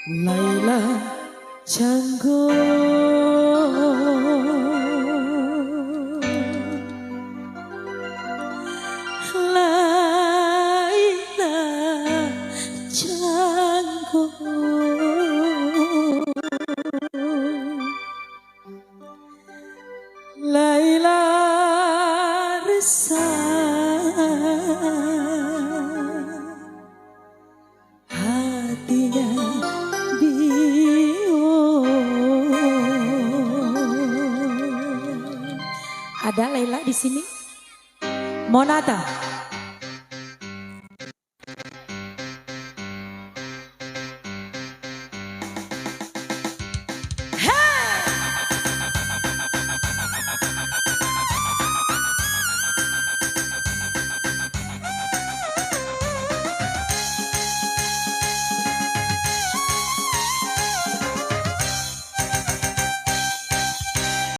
Laila Canggung, Laila Canggung, Laila resah, hatinya ada Laila di sini. Monata.